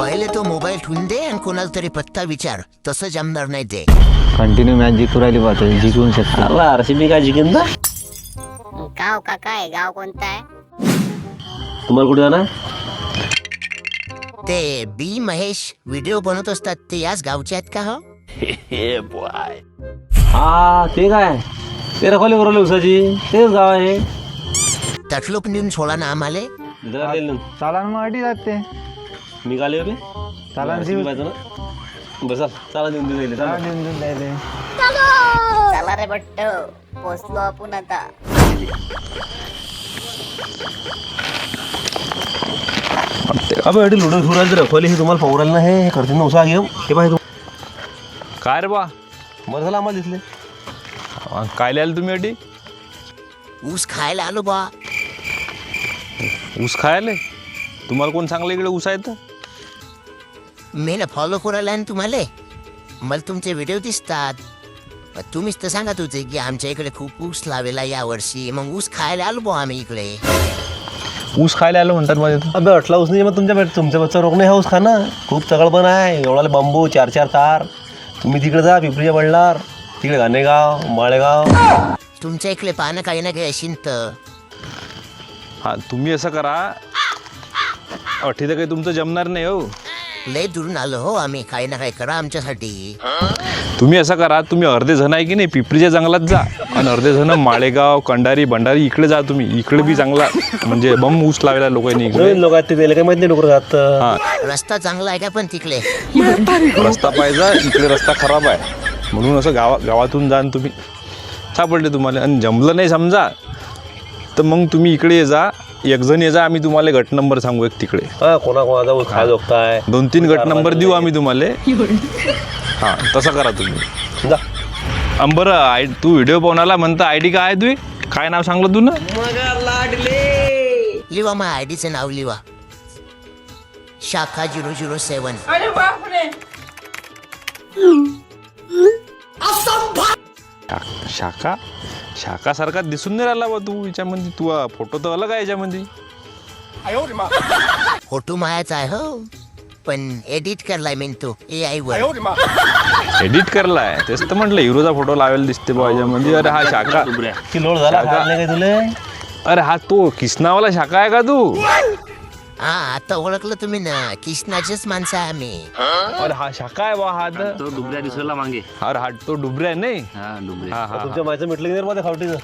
पहिले तो मोबाईल ठेवून दे आणि कोणाला तरी पत्ता विचार, तसं जमणार नाही ते. कंटिन्यू मॅच जिंकू राहिली पाहतो, जिंकून शकतो. आरसीबी काय जिंकेन ना. गाव काका आहे, गाव कोणतं आहे? तुम्हाला कुठे जाणार? ते बी महेश व्हिडिओ बनवत असतात ते याच गावचे आहेत का हो? हा ते काय, ते रखवाली बरोबर उसाची, तेच गाव आहे. तटलोप नेऊन सोडा ना आम्हाला. चाला ना, मग अडी जाते. निघाले रे चाला बसा, चला देऊन देऊन चला रे बट्ट, पोचलो आपण आता. अबे अडी लुडो घेऊन राहिले रखवाली, हे तुम्हाला पाहू राहिलं ना, हे करते ना उसा घेऊ. हे पाहिजे काय रे बा, बरं झालं आम्हाला दिसले. काय आले तुम्ही अडी? ऊस खायला आलो बा. ऊस खायले? तुम्हाला कोण सांगलं इकडे ऊस आहे तर? मी ना फॉलो करायला आहे ना तुम्हाला. मला तुमचे व्हिडिओ दिसतात. तुम्हीच तर सांगत होते की आमच्या इकडे खूप ऊस लावेला या वर्षी, मग ऊस खायला आलो बा आम्ही इकडे. ऊस खायला आलो म्हणतात माझ्या. अबे अटला ऊस नाही मग तुमच्या बच्चा रोग नाही हा ऊस खाणं. खूप चगळपण आहे, एवढाले बांबू, 4-4 तार. तुम्ही तिकडे जा पिंपरीच्या बंडलार, तिकडे गाणेगाव, माळेगाव. तुमच्या इकडे पानं काही ना काही असेल तर. हा तुम्ही असं करा, अठी तर काही तुमचं जमणार नाही हो. लय दुरून आलो हो आम्ही, काही ना काही करा आमच्यासाठी. तुम्ही असं करा, तुम्ही अर्धे जण आहे की नाही पिंपरीच्या जंगलात जा, आणि अर्धे जण माळेगाव, कंडारी, भंडारी इकडे जा. तुम्ही इकडे बी चांगला म्हणजे बम ऊस लावला लोकांनी इकडे. नवीन लोक आहेत ते त्याला काही माहिती नाही डोकर जात. हा रस्ता चांगला आहे का पण तिकडे? रस्ता पाहिजे, इकडे रस्ता खराब आहे, म्हणून असं गावातून जा तुम्ही, सापडले तुम्हाला. आणि जमलं नाही समजा तर मग तुम्ही इकडे ये जा, एक जण ये जा, आम्ही तुम्हाला गट नंबर सांगू एक तिकडे. हा कोणाचा ऊस खाय जोगताय, 2-3 गट नंबर देऊ आम्ही तुम्हाला. हां तसं करा तुम्ही जा. बरं तू व्हिडिओ पाहून म्हणता आय डी काय आहे तुझी? काय नाव सांगलं तू ना? लिवा मग आय डीचं नाव लिवा, शाखा 007. शाखा शाखासारखा दिसून नाही राहिला बा तू याच्यामध्ये. तू फोटो तर अलग आहे याच्यामध्ये. फोटो मायाचा आहे हो, पण एडिट करलाय मी तो AI वर. एडिट करलाय, तेच तर म्हटलं हिरोचा फोटो लावायला दिसते बा याच्यामध्ये. अरे हा शाखा, की लोड झाला खायला काय तुले? अरे हा तो किसनावाला शाखा आहे का तू? हा आता ओळखलं तुम्ही ना, कृष्णाचेच माणसं आहे आम्ही. अरे हा शाखा आहे बा. हा तर तो डुबऱ्या दिसला मागे. अरे हा तो डुबऱ्या आहे नाही. हा डुबऱ्या. हा हा तुमच्या मायचं म्हटलं की नाही मध्ये खावटीचं.